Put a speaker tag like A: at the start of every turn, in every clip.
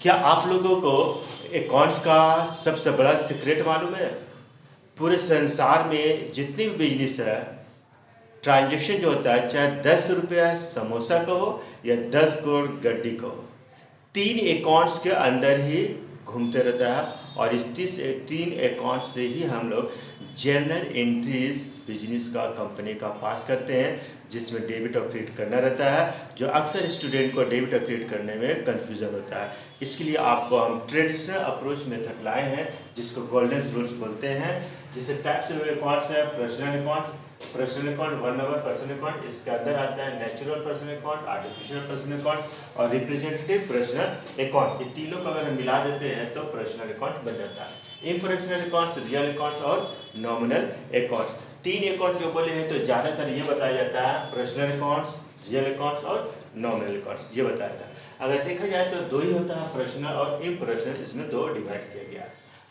A: क्या आप लोगों को अकाउंट्स का सबसे बड़ा सीक्रेट मालूम है? पूरे संसार में जितनी भी बिजनेस है, ट्रांजैक्शन जो होता है, चाहे 10 रुपया समोसा का हो या 10 करोड़ गड्डी का हो, 3 अकाउंट्स के अंदर ही घूमते रहता है। और इस 3 अकाउंट से ही हम लोग जर्नल एंट्रीज बिजनेस का कंपनी का पास करते हैं, जिसमें डेबिट और क्रेडिट करना रहता है, जो अक्सर स्टूडेंट को डेबिट और क्रेडिट करने में कंफ्यूजन होता है। इसके लिए आपको हम ट्रेडिशनल अप्रोच मेथड लाए हैं, जिसको गोल्डन रूल्स बोलते हैं। जैसे टाइप्स ऑफ अकाउंट्स है, personal account, one over personal account, इसके अंदर आता है natural personal account, artificial personal account और रिप्रेजेंटेटिव पर्सनल अकाउंट। ये तीनों को अगर हम मिला देते हैं तो पर्सनल अकाउंट बन जाता है। इम्पर्सनल अकाउंट्स, रियल अकाउंट्स और नॉमिनल अकाउंट्स। 3 अकाउंट जो बोले हैं तो ज़्यादातर ये बताया जाता है पर्सनल अकाउंट्स, रियल अकाउंट्स और नॉमिनल अकाउंट्स, ये बताया जाता है। अगर देखा जाए तो दो ही होता है, पर्सनल और इम्पर्सनल, इसमें दो डिवाइड किया गया।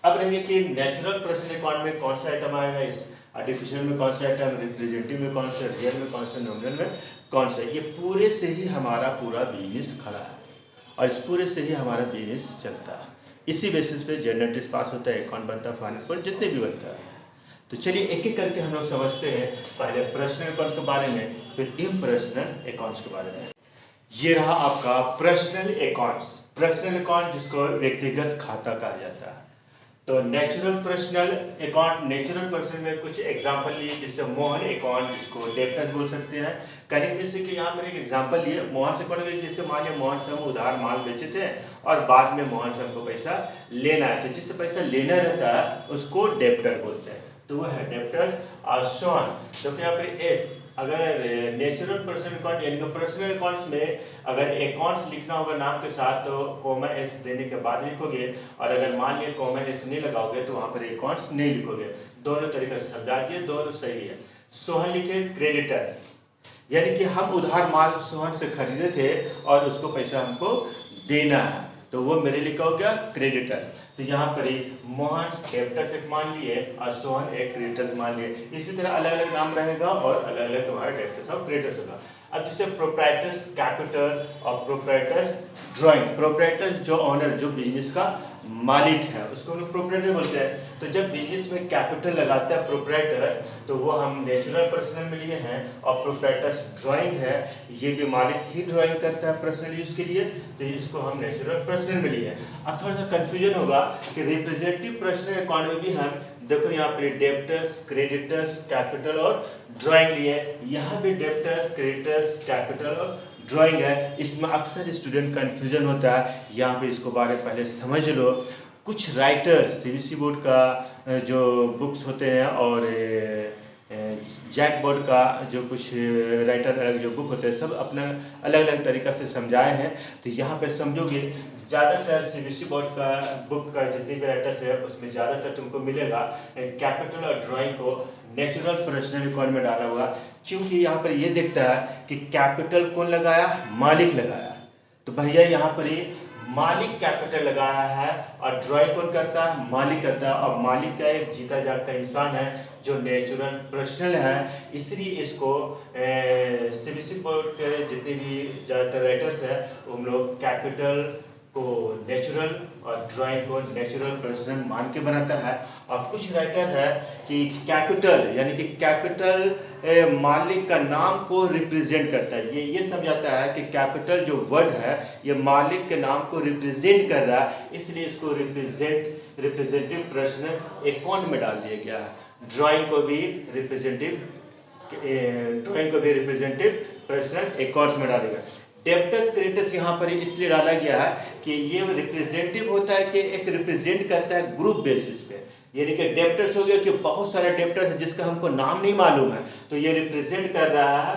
A: अब रहेंगे कि नेचुरल पर्सनल अकाउंट में कौन सा आइटम आएगा, इस आर्टिफिशियल में कौन सा आइटम, रिप्रेजेंटेटिव में कौन सा, रियल में कौन सा, नॉमिनल में कौन सा। ये पूरे से ही हमारा पूरा बिजनेस खड़ा है और इस पूरे से ही हमारा बिजनेस चलता है। इसी बेसिस पे जनरल टेस्ट पास होता है, अकाउंट बनता है, फाइनेंस पॉइंट जितने भी बनता है। तो चलिए एक एक करके हम लोग समझते हैं, पहले पर्सनल अकाउंट्स के बारे में, फिर इम्पर्सनल अकाउंट्स के बारे में। ये रहा आपका पर्सनल अकाउंट्स। पर्सनल अकाउंट जिसको व्यक्तिगत खाता कहा जाता है। तो natural personal account, natural person में कुछ एग्जांपल लिए, जैसे मोहन अकाउंट, जिसको डेब्टर्स बोल सकते हैं। करेंगे जैसे कि यहाँ पर एक एग्जांपल लिए मोहन से अकाउंट में, जैसे मान लिया मोहन से हम उधार माल बेचे थे और बाद में मोहन से हमको पैसा लेना है, तो जिससे पैसा लेना रहता है उसको डेब्टर बोलते हैं, तो वह है डेब्टर्स। और शॉन, तो यहाँ पर एस, अगर नेचुरल पर्सनल अकाउंट यानी कि पर्सनल अकाउंट्स में अगर अकाउंट्स लिखना होगा नाम के साथ तो कॉमा एस देने के बाद लिखोगे, और अगर मान लिया कॉमा एस नहीं लगाओगे तो वहाँ पर अकाउंट्स नहीं लिखोगे। दोनों तरीके से समझा दिए, दोनों सही है। सोहन लिखे क्रेडिटर्स, यानी कि हम उधार माल सोहन से खरीदे थे और उसको पैसा हमको देना है, तो वो मेरे लिखा हो गया क्रेडिटर्स। तो यहाँ पर ही मोहन डेब्टर्स एक मान लिए और सोहन एक क्रेडिटर्स मान लिए। इसी तरह अलग अलग नाम रहेगा और अलग अलग तुम्हारा डेब्टर्स और क्रेडिटर्स होगा। अब जैसे प्रोप्राइटर्स कैपिटल और प्रोप्राइटर्स ड्राइंग, प्रोप्राइटर्स जो ऑनर, जो बिजनेस का मालिक है, उसको हम लोग प्रोप्राइटर बोलते हैं। तो जब बिजनेस में कैपिटल लगाता है प्रोप्राइटर, तो वो हम नेचुरल पर्सनल में लिए हैं। और प्रोप्राइटर्स ड्राइंग है, ये भी मालिक ही ड्राइंग करता है पर्सनल यूज के लिए, तो इसको हम नेचुरल पर्सनल में लिए हैं। अब थोड़ा सा कंफ्यूजन होगा कि रिप्रेजेंटेटिव पर्सनल अकाउंट में भी हम देखो यहाँ पे डेब्टर्स, क्रेडिटर्स, कैपिटल और ड्राइंग लिए। यहाँ भी डेब्टर्स, क्रेडिटर्स, कैपिटल और ड्राइंग है। इसमें अक्सर स्टूडेंट कंफ्यूजन होता है, यहाँ पे इसको बारे पहले समझ लो। कुछ राइटर सीबीएसई बोर्ड का जो बुक्स होते हैं और जैक बोर्ड का जो कुछ राइटर जो बुक होते हैं, सब अपना अलग अलग तरीक़ा से समझाए हैं। तो यहाँ पर समझोगे ज़्यादातर सीबीएसई बोर्ड का बुक का जितने भी राइटर्स है उसमें ज़्यादातर तुमको मिलेगा कैपिटल और ड्राइंग को नेचुरल पर्सनल अकाउंट में डाला हुआ, क्योंकि यहाँ पर ये देखता है कि कैपिटल कौन लगाया, मालिक लगाया। तो भैया यहाँ पर ये मालिक कैपिटल लगाया है और ड्राइंग कौन करता है, मालिक करता है। और मालिक का एक जीता जागता इंसान है जो नेचुरल पर्सनल है, इसलिए इसको सीबीएसई बोर्ड के जितने भी ज़्यादातर राइटर्स हैं हम लोग कैपिटल को नेचुरल और ड्राइंग को नेचुरल पर्सनल मान के बनाता है। और कुछ राइटर है कि कैपिटल यानी कि कैपिटल मालिक का नाम को रिप्रेजेंट करता है। ये समझाता है कि कैपिटल जो वर्ड है ये मालिक के नाम को रिप्रेजेंट कर रहा है, इसलिए इसको रिप्रेजेंटेटिव पर्सनल अकाउंट में डाल दिया गया है। ड्राइंग को भी रिप्रेजेंटेटिव पर्सनल अकाउंट्स में डालेगा। डेब्टर्स क्रेडिटर्स यहाँ पर इसलिए डाला गया है कि ये रिप्रेजेंटेटिव होता है कि एक रिप्रेजेंट करता है ग्रुप बेसिस पे, यानी कि डेब्टर्स हो गया कि बहुत सारे डेब्टर्स है जिसका हमको नाम नहीं मालूम है, तो ये रिप्रेजेंट कर रहा है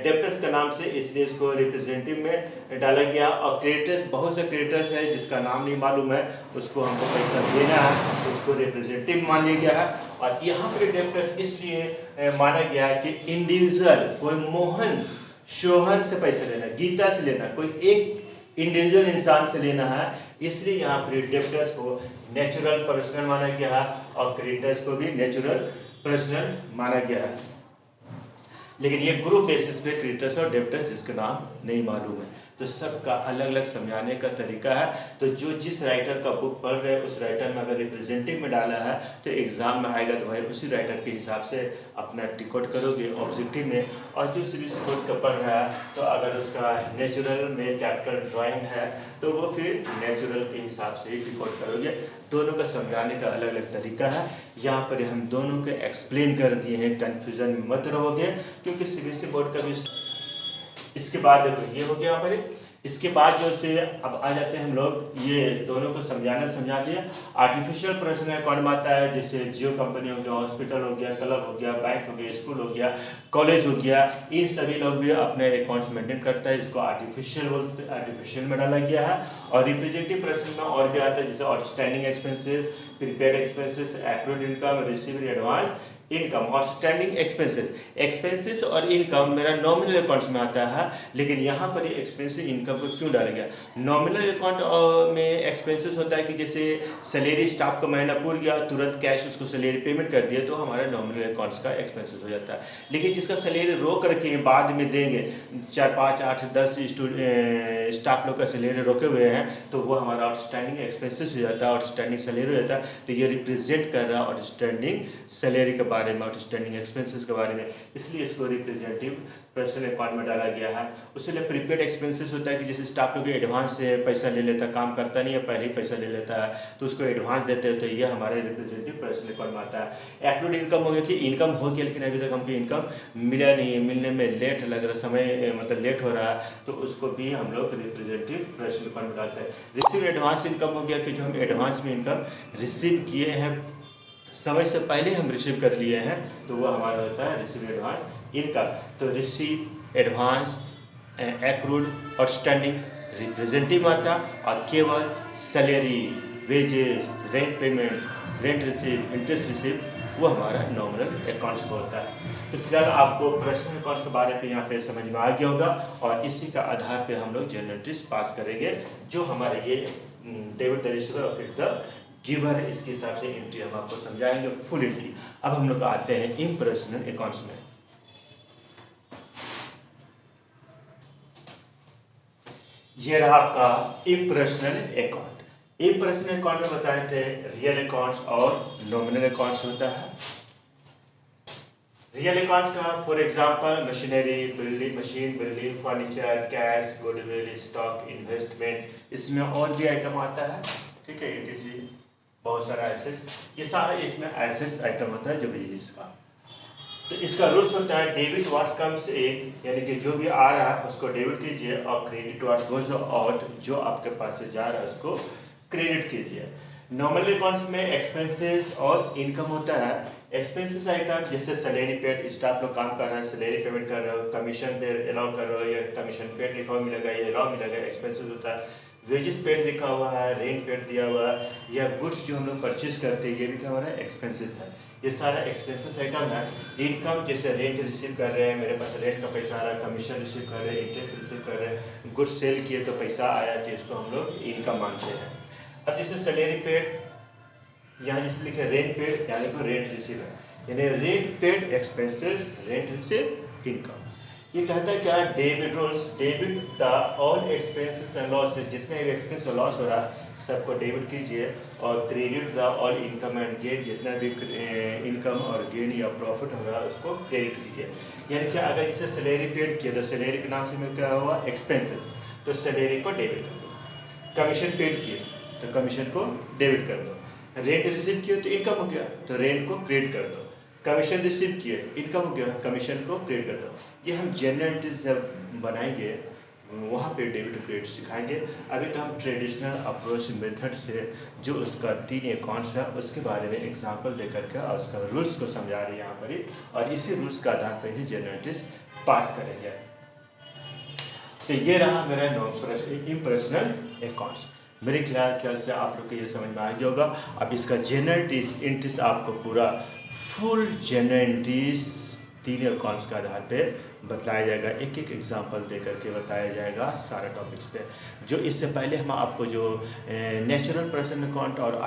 A: डेब्टर्स का नाम से, इसलिए इसको रिप्रेजेंटेटिव में डाला गया। और क्रेडिटर्स, बहुत से क्रेडिटर्स है जिसका नाम नहीं मालूम है, उसको हमको पैसा देना है, तो उसको रिप्रेजेंटेटिव मान लिया गया है। और यहाँ पर डेब्टर्स इसलिए माना गया है कि इंडिविजुअल, कोई मोहन शोहन से पैसा लेना, गीता से लेना, कोई एक इंडिविजुअल इंसान से लेना है, इसलिए यहाँ पर डेब्टर्स को नेचुरल पर्सनल माना गया है और क्रेडिटर्स को भी नेचुरल पर्सनल माना गया है। लेकिन ये ग्रुप बेसिस पे क्रेडिटर्स और डेब्टर्स जिसका नाम नहीं मालूम है। तो सबका अलग अलग समझाने का तरीका है। तो जो जिस राइटर का बुक पढ़ रहे हैं उस राइटर में अगर रिप्रेजेंटिव में डाला है तो एग्ज़ाम में आएगा तो भाई उसी राइटर के हिसाब से अपना डिकोड करोगे ऑब्जेक्टिव में। और जो सीबीएसई बोर्ड का पढ़ रहा है तो अगर उसका नेचुरल में कैपिटल ड्राइंग है तो वो फिर नेचुरल के हिसाब से ही डिकोड करोगे। दोनों का समझाने का अलग अलग तरीका है। यहाँ पर हम दोनों के एक्सप्लेन कर दिए हैं, कन्फ्यूजन में मत रहोगे क्योंकि सीबीएसई बोर्ड का भी। इसके बाद देखो ये हो गया यहाँ पर। इसके बाद जो से अब आ जाते हैं हम लोग, ये दोनों को समझा दिया। आर्टिफिशियल पर्सनल अकाउंट में आता है जैसे जियो कंपनी हो गया, हॉस्पिटल हो गया, क्लब हो गया, बैंक हो गया, स्कूल हो गया, कॉलेज हो गया, इन सभी लोग भी अपने अकाउंट्स मेंटेन करता है। इसको आर्टिफिशियल बोलते हैं, आर्टिफिशियल में डाला गया है। और रिप्रेजेंटेटिव पर्सन में और भी आता है जैसे outstanding expenses, prepaid expenses, accrued income, received advance income और स्टैंडिंग एक्सपेंसेस और इनकम मेरा नॉमिनल अकाउंट्स में आता है। लेकिन यहाँ पर ये एक्सपेंसेस इनकम को क्यों डाला गया? नॉमिनल अकाउंट में एक्सपेंसेस होता है कि जैसे सैलरी स्टाफ का महीना पूर गया, तुरंत कैश उसको सैलरी पेमेंट कर दिया तो हमारा नॉमिनल अकाउंट्स का एक्सपेंसेस हो जाता है। लेकिन जिसका सैलरी रोक करके बाद में देंगे, 4, 5, 8, 10 स्टाफ लोग का सैलरी रोके हुए हैं तो वो हमारा आउटस्टैंडिंग एक्सपेंसेस हो जाता है, आउटस्टैंडिंग सैलरी हो जाता है। तो ये रिप्रेजेंट कर रहा है आउटस्टैंडिंग सैलरी के बारे में, आउटस्टैंडिंग एक्सपेंसेस के बारे में, इसलिए इसको रिप्रेजेंटेटिव पर्सनल अकाउंट में डाला गया है। उसके लिए प्रीपेड एक्सपेंसेस होता है कि जैसे स्टाफ लोग एडवांस से पैसा ले लेता है, काम करता नहीं है पहले ही पैसा ले लेता है तो उसको एडवांस देते हैं, तो ये हमारे रिप्रेजेंटेटिव पर्सनल अकाउंट में आता है। एक्रूड इनकम हो गया कि इनकम हो गया लेकिन अभी तक हमको इनकम मिला नहीं है, मिलने में लेट लग रहा, समय मतलब लेट हो रहा है, तो उसको भी हम लोग रिप्रेजेंटेटिव पर्सनल अकाउंट में डालते हैं। रिसीव एडवांस इनकम हो गया कि जो हम एडवांस में इनकम रिसीव किए हैं, समय से पहले हम रिसीव कर लिए हैं, तो वो हमारा होता है रिसीव एडवांस इनकम। तो receive advance accrued outstanding representative आता और केवल salary, wages, rent payment, rent receive, interest receive वो हमारा नॉमिनल अकाउंट्स को होता है। तो फिलहाल आपको पर्सनल अकाउंट्स के बारे में यहाँ पे समझ में आ गया होगा और इसी का आधार पे हम लोग जनरल एंट्रीज पास करेंगे जो हमारे ये डेबिट द रिसीवर और क्रेडिट द गिवर है, इसके हिसाब से एंट्री हम आपको समझाएंगे, फुल एंट्री। अब हम लोग आते हैं इम्पर्सनल अकाउंट्स में। ये रहा आपका इम्पर्सनल अकाउंट। इम्पर्सनल अकाउंट में बताए थे रियल अकाउंट्स और नॉमिनल अकाउंट्स होता है। रियल अकाउंट्स का for example machinery, building, machine, building, furniture, cash, goodwill, stock, investment, इसमें और भी आइटम आता है, ठीक है, ETC, बहुत सारा एसेट्स, ये सारा इसमें एसेट्स आइटम होता है जो बिजनेस का। तो इसका रूल्स होता है डेबिट व्हाट कम्स इन, यानी कि जो भी आ रहा है उसको डेबिट कीजिए और क्रेडिट व्हाट गोज आउट, जो आपके पास से जा रहा है उसको क्रेडिट कीजिए। नॉमिनल अकाउंट्स में एक्सपेंसेस और इनकम होता है। एक्सपेंसेस आइटम जैसे सैलरी पेड, स्टाफ लोग काम कर रहा है, सैलरी पेमेंट कर रहे हो, कमीशन पे अलाउ कर रहे हो या कमीशन पेड लिखा हुआ मिलेगा, ये अलाउ मिलेगा, एक्सपेंसेस होता है। वेजेस पेड लिखा हुआ है, रेंट पेड दिया हुआ है, या गुड्स जो हम लोग परचेज करते हैं ये भी क्या हमारा एक्सपेंसेस है, ये सारा एक्सपेंसेस आइटम है। इनकम जैसे रेंट रिसीव कर रहे हैं, मेरे पास रेंट का पैसा आ रहा है, कमीशन रिसीव कर रहे हैं, इंटरेस्ट रिसीव कर रहे हैं, गुड्स सेल किए तो पैसा आया तो इसको हम लोग इनकम मानते हैं। अब जैसे सैलरी पेड, यहाँ जैसे लिखे रेंट पेड, यानी कि रेंट रिसीव है, यानी rent paid expenses, rent receive income. ये कहता है क्या, debit rules, debit the all expenses and losses, जितने भी एक्सपेंस और लॉस हो रहा है सबको डेबिट कीजिए, और credit the all income and gain, जितना भी इनकम और गेन या प्रॉफिट हो रहा है उसको क्रेडिट कीजिए। यानी कि अगर इसे सैलरी पेड किया तो सैलरी के नाम से मिल कर हुआ एक्सपेंसेस, तो सैलरी को डेबिट कर दो। कमीशन पेड किए तो कमीशन को डेबिट कर दो। रेंट रिसीव किए तो इनकम हो गया तो रेंट को क्रेडिट कर दो। कमीशन रिसीव किए, इनकम हो गया, कमीशन को क्रेडिट कर दो। ये हम जनरल एंट्रीज जब बनाएंगे वहाँ पे डेबिट क्रेडिट सिखाएंगे। अभी तो हम ट्रेडिशनल अप्रोच मेथड से जो उसका 3 अकाउंट्स है उसके बारे में एग्जांपल दे करके और उसका रूल्स को समझा रहे हैं यहाँ पर ही, और इसी रूल्स के आधार पर ही जनरल एंट्रीज पास करेंगे। तो ये रहा मेरा इम्पर्सनल अकाउंट्स। मेरे ख्याल से आप लोग को ये समझ में आ गया होगा। अब इसका जनरल एंट्रीज आपको पूरा फुल जनरल एंट्रीज तीन अकाउंट्स के आधार पे बतलाया जाएगा, एक एक एग्जांपल दे करके बताया जाएगा सारा टॉपिक्स पे। जो इससे पहले हम आपको जो नेचुरल पर्सन अकाउंट और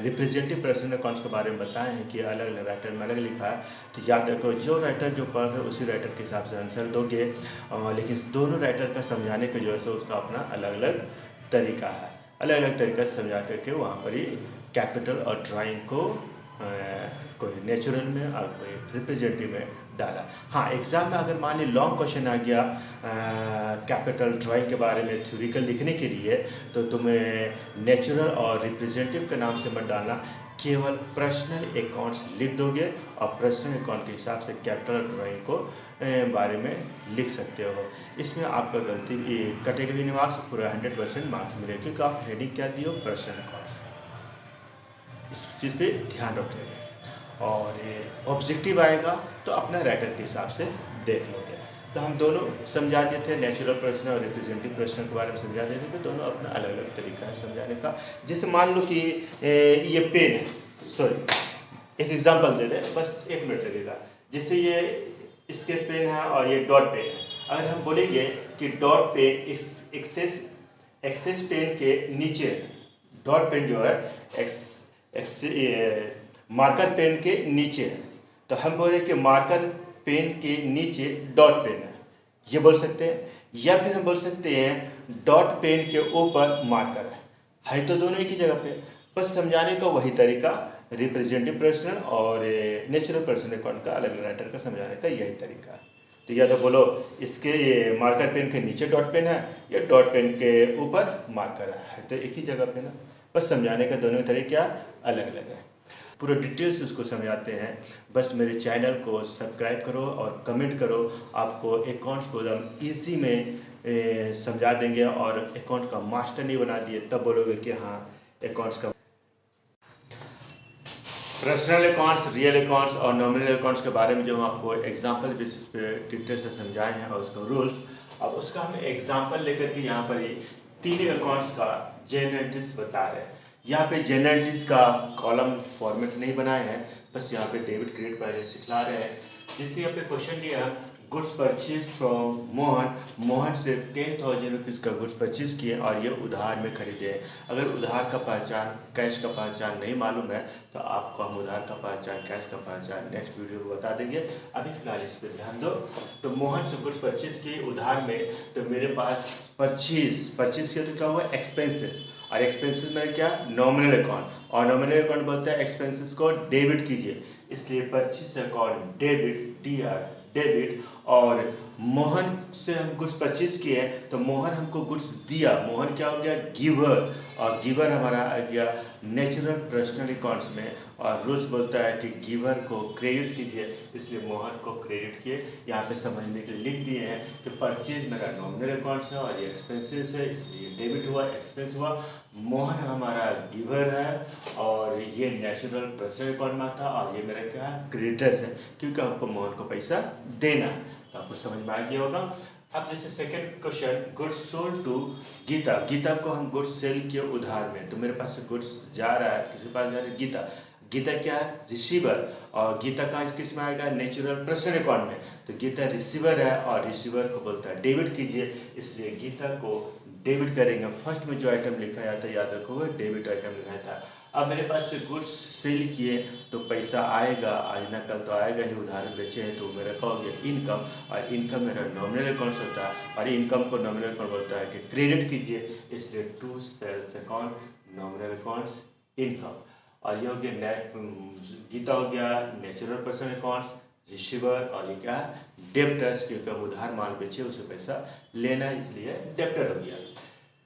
A: रिप्रेजेंटेटिव पर्सन अकाउंट्स के बारे में बताए हैं कि अलग अलग राइटर में अलग लिखा है, तो याद रखो जो राइटर जो पढ़ रहे हो उसी राइटर के हिसाब से आंसर दोगे, लेकिन दोनों राइटर का समझाने का जो है सो उसका अपना अलग अलग तरीका है, अलग अलग तरीका से समझा करके वहाँ पर ही कैपिटल और ड्राइंग को कोई नेचुरल में और कोई रिप्रेजेंटेटिव में डाला। हाँ, एग्ज़ाम में अगर मान ली लॉन्ग क्वेश्चन आ गया कैपिटल ड्राइंग के बारे में थ्योरिकल लिखने के लिए, तो तुम्हें नेचुरल और रिप्रेजेंटेटिव के नाम से मत डालना, केवल पर्सनल अकाउंट्स लिख दोगे और पर्सनल अकाउंट के हिसाब से कैपिटल ड्राइंग को बारे में लिख सकते हो। इसमें आपका गलती कटेगा भी नहीं मार्क्स, पूरा 100% मार्क्स मिलेगा, क्योंकि आप हेडिंग क्या दियो, पर्सनल अकाउंट्स। इस चीज़ पे ध्यान रखिएगा। और ऑब्जेक्टिव आएगा तो अपना राइटर के हिसाब से देख लोगे। तो हम दोनों समझा देते थे, नेचुरल पर्सन और रिप्रेजेंटेटिव पर्सन के बारे में समझा देते थे, दोनों अपना अलग अलग तरीका है समझाने का। जैसे मान लो कि ये पेन है, सॉरी एक एग्जांपल दे रहे हैं, बस 1 मिनट लगेगा। जैसे ये स्केच पेन है और ये डॉट पेन है, अगर हम बोलेंगे कि डॉट पेन एक्सेस पेन के नीचे, डॉट पेन जो है मार्कर पेन के नीचे है, तो हम बोले कि मार्कर पेन के नीचे डॉट पेन है, ये बोल सकते हैं। या फिर हम बोल सकते हैं डॉट पेन के ऊपर मार्कर है तो दोनों एक ही जगह पे। बस समझाने का वही तरीका, रिप्रेजेंटेटिव पर्सन और नेचुरल पर्सन अकाउंट का अलग अलग राइटर का समझाने का यही तरीका है। तो या तो बोलो इसके मार्कर पेन के नीचे डॉट पेन है या डॉट पेन के ऊपर मार्कर है, तो एक ही जगह पे ना, बस समझाने का दोनों तरीका अलग अलग है। पूरा डिटेल्स उसको समझाते हैं। बस मेरे चैनल को सब्सक्राइब करो और कमेंट करो, आपको अकाउंट्स को एकदम ईजी में समझा देंगे, और अकाउंट का मास्टर नहीं बना दिए तब बोलोगे कि हाँ अकाउंट्स का। पर्सनल अकाउंट्स, रियल अकाउंट्स और नॉमिनल अकाउंट्स के बारे में जो हम आपको एग्जाम्पल बेसिस पे डिटेल से समझाए हैं और उसका रूल्स, अब उसका हम एग्जाम्पल लेकर के यहाँ पर ही 3 अकाउंट्स का जनरलिटीज बता रहे हैं। यहाँ पे जनरलिटीज का कॉलम फॉर्मेट नहीं बनाए हैं, बस यहाँ पे डेबिट क्रेडिट पहले सिखला रहे हैं। जैसे यहाँ पे क्वेश्चन लिया, गुड्स परचेज फ्रॉम मोहन से 10,000 रुपीज़ का गुड्स परचेज किए और ये उधार में खरीदे। अगर उधार का पहचान, कैश का पहचान नहीं मालूम है तो आपको हम उधार का पहचान, कैश का पहचान नेक्स्ट वीडियो में बता देंगे, अभी फिलहाल इस पर ध्यान दो। तो मोहन से गुड्स परचेज किए उधार में, तो मेरे पास परचेज किया तो क्या हुआ, एक्सपेंसेस, और एक्सपेंसेस में क्या, नॉमिनल अकाउंट, और नॉमिनल अकाउंट बोलता है एक्सपेंसेस को डेबिट कीजिए, इसलिए परचेज अकाउंट डेबिट, डेबिट। और मोहन से हम गुड्स परचेज किए हैं तो मोहन हमको गुड्स दिया, मोहन क्या हो गया, गिवर, और गिवर हमारा आ गया नेचुरल पर्सनल अकाउंट्स में, और रूल्स बोलता है कि गिवर को क्रेडिट कीजिए, इसलिए मोहन को क्रेडिट किए। यहाँ पे समझने के लिए लिख दिए हैं कि परचेज मेरा नॉमिनल अकाउंट्स है और ये एक्सपेंसेस है, इसलिए डेबिट हुआ, एक्सपेंस हुआ। मोहन हमारा गिवर है और ये नेचुरल पर्सनल अकाउंट में था, और ये मेरा क्या है, क्रेडिटर्स है, क्योंकि हमको मोहन को पैसा देना है। तो आपको समझ में आ गया होगा। अब जैसे second question, goods sold to Geeta, Geeta को हम गुड्स सेल किए उधार में, तो मेरे पास से गुड्स जा रहा है, किसी पास जा रहा है, गीता, गीता क्या है, रिसीवर, और गीता का किस में आएगा, नेचुरल पर्सनल अकाउंट में, तो गीता रिसीवर है और रिसीवर को बोलता है डेबिट कीजिए, इसलिए गीता को डेबिट करेंगे। फर्स्ट में जो आइटम लिखा गया था याद रखोगे, डेबिट आइटम लिखा था। अब मेरे पास से गुड्स सेल किए तो पैसा आएगा, आज ना कल तो आएगा ही, उधार बेचे हैं तो मेरा क्या हो गया, इनकम, और इनकम मेरा नॉमिनल अकाउंट्स होता है, और इनकम को नॉमिनल अकाउंट बोलता है कि क्रेडिट कीजिए, इसलिए to sales account, nominal accounts, income. और ये हो गया गीता हो गया नेचुरल पर्सन अकाउंट्स, रिसीवर, और ये क्या है, डेप्टर्स, क्योंकि हम उधार माल बेचे उसे पैसा लेना है, इसलिए डेप्टर हो गया।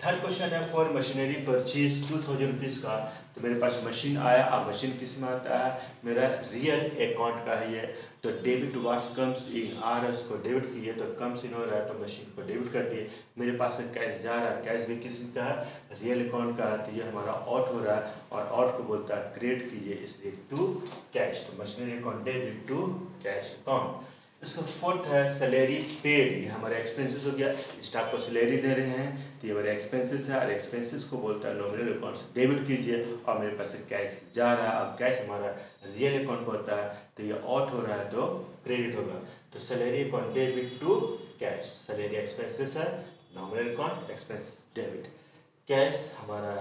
A: थर्ड क्वेश्चन है, फॉर मशीनरी परचेज 2,000 रुपीज़ का, तो मेरे पास मशीन आया। अब मशीन किस में आता है, मेरा रियल अकाउंट का है ये, तो debit what's comes in, R S को डेबिट किए तो कम्स इन हो रहा है, तो मशीन को डेबिट कर दिए। मेरे पास से कैश जा रहा है, कैश भी किस्म का है, रियल अकाउंट का है, तो ये हमारा आउट हो रहा है, और आउट को बोलता है क्रेडिट कीजिए, इसलिए टू कैश, तो machinery account debit to cash account. इसका फोर्थ है सैलरी पेड। ये हमारे एक्सपेंसेस हो गया, स्टाफ को सैलरी दे रहे हैं तो ये हमारे एक्सपेंसेस है, और एक्सपेंसेस को बोलता है नॉमिनल अकाउंट से डेबिट कीजिए, और मेरे पास से कैश जा रहा है। अब कैश हमारा रियल अकाउंट होता है तो ये आउट हो रहा है तो क्रेडिट होगा। तो salary account debit to cash, salary expenses है, nominal account expenses debit, cash हमारा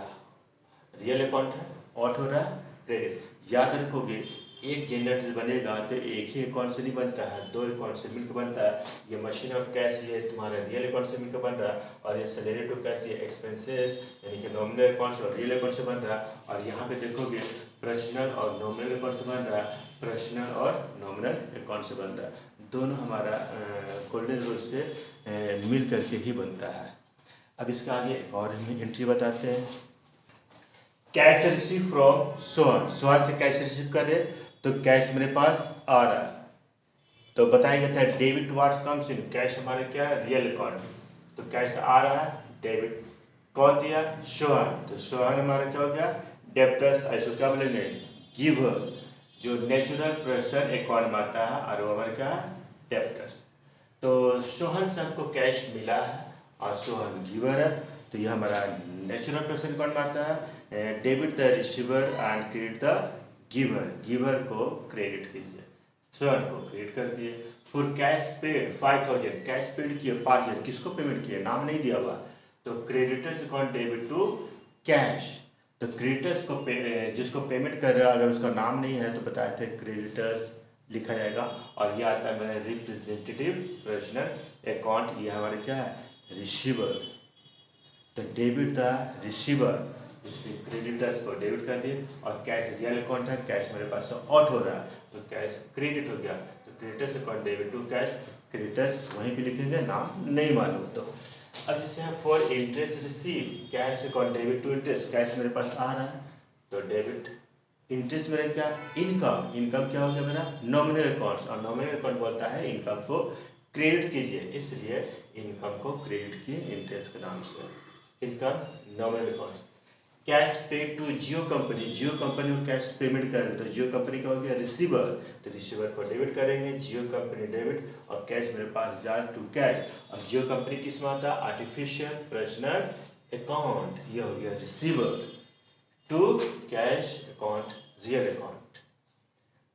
A: रियल अकाउंट है, आउट हो रहा है क्रेडिट। याद रखोगे एक जनरेटर बनेगा तो एक ही अकाउंट से नहीं बनता है, दो अकाउंट से मिलकर बनता है। ये मशीन ऑफ कैश ये तुम्हारा रियल अकाउंट से मिलकर बन रहा है, और ये सैलरी टू कैश ये एक्सपेंसेस यानी कि नॉमिनल अकाउंट और रियल अकाउंट से बन रहा है। और यहाँ पे देखोगे पर्सनल और नॉमिनल अकाउंट से बन रहा है, पर्सनल और नॉमिनल अकाउंट से बन रहा है। दोनों हमारा गोल्डन रूल से मिल करके ही बनता है। अब इसका आगे एक और हम एंट्री बताते हैं। Cash receive from Sohan, Sohan से कैश रिसीव करे तो कैश मेरे पास आ रहा है, तो बताया गया था debit what comes in, cash हमारे क्या है रियल अकाउंट, तो कैश आ रहा है डेबिट। कौन दिया? सोहन, तो सोहन हमारा क्या हो गया डेब्टर्स, ऐसे क्या बोलेंगे गिवर, जो नेचुरल पर्सन अकाउंट में आता है और वो हमारे क्या है डेब्टर्स। तो सोहन से हमको कैश मिला है और सोहन गिवर है, तो ये हमारा नेचुरल पर्सन अकाउंट में आता है। Debit the receiver and credit the giver, giver को क्रेडिट कीजिए, सोहन को क्रेडिट कर दिए। For cash paid 5000, cash paid किए 5000, किसको पेमेंट किए नाम नहीं दिया हुआ, तो creditors account debit to cash, तो क्रेडिटर्स को जिसको पेमेंट कर रहा है अगर उसका नाम नहीं है तो बताए थे क्रेडिटर्स लिखा जाएगा। और ये आता है मेरा रिप्रेजेंटेटिव पर्सनल अकाउंट, ये हमारे क्या है रिसीवर, तो डेबिट द रिसीवर, इसलिए क्रेडिटर्स को डेबिट कर दिए। और कैश रियल अकाउंट है, कैश मेरे पास आउट हो रहा है तो कैश क्रेडिट हो गया, तो creditors account debit to cash, creditors वहीं पे लिखेंगे नाम नहीं मालूम तो। अब जैसे है for interest receive, cash account debit to interest, cash मेरे पास आ रहा है तो डेबिट, इंटरेस्ट मेरा क्या इनकम, इनकम क्या हो गया मेरा नॉमिनल अकाउंट्स, और नॉमिनल अकाउंट बोलता है इनकम को क्रेडिट कीजिए, इसलिए इनकम को क्रेडिट किए इंटरेस्ट के नाम से, income nominal accounts. Cash paid to Jio company, Jio company को कैश पेमेंट कर रहे तो जियो कंपनी का हो गया रिसीवर, तो रिसीवर को डेबिट करेंगे, जियो कंपनी डेबिट, और कैश मेरे पास जा टू कैश, और जियो कंपनी किस में आता है आर्टिफिशियल पर्सनल अकाउंट, ये हो गया receiver to cash account real account.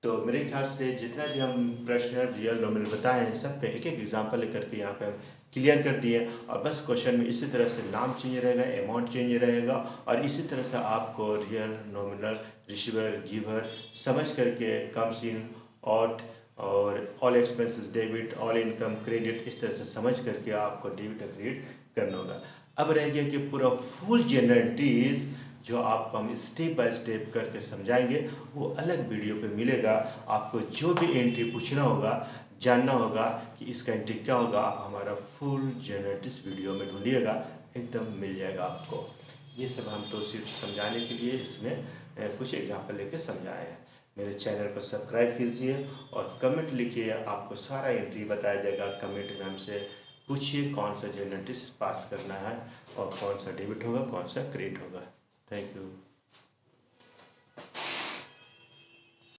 A: तो मेरे ख्याल से जितना भी हम पर्सनल रियल नॉमिनल बताए हैं सब पे एक एक एग्जाम्पल लेकर के यहाँ पे हम क्लियर कर दिए, और बस क्वेश्चन में इसी तरह से नाम चेंज रहेगा, अमाउंट चेंज रहेगा, और इसी तरह से आपको रियल नॉमिनल रिसीवर गिवर समझ करके कम्स इन आउट और all expenses debit, all income credit, इस तरह से समझ करके आपको डेबिट और क्रेडिट करना होगा। अब रह गया कि पूरा फुल जनरलिटीज जो आपको हम स्टेप बाय स्टेप करके समझाएंगे वो अलग वीडियो पे मिलेगा। आपको जो भी एंट्री पूछना होगा, जानना होगा कि इसका एंट्री क्या होगा, आप हमारा फुल जनरेटिस वीडियो में ढूंढिएगा, एकदम मिल जाएगा आपको। ये सब हम तो सिर्फ समझाने के लिए इसमें कुछ एग्जाम्पल लेके समझाए हैं। मेरे चैनल को सब्सक्राइब कीजिए और कमेंट लिखिए, आपको सारा एंट्री बताया जाएगा। कमेंट में हमसे पूछिए कौन सा जनरेटिस पास करना है और कौन सा डेबिट होगा कौन सा क्रेडिट होगा। Thank you.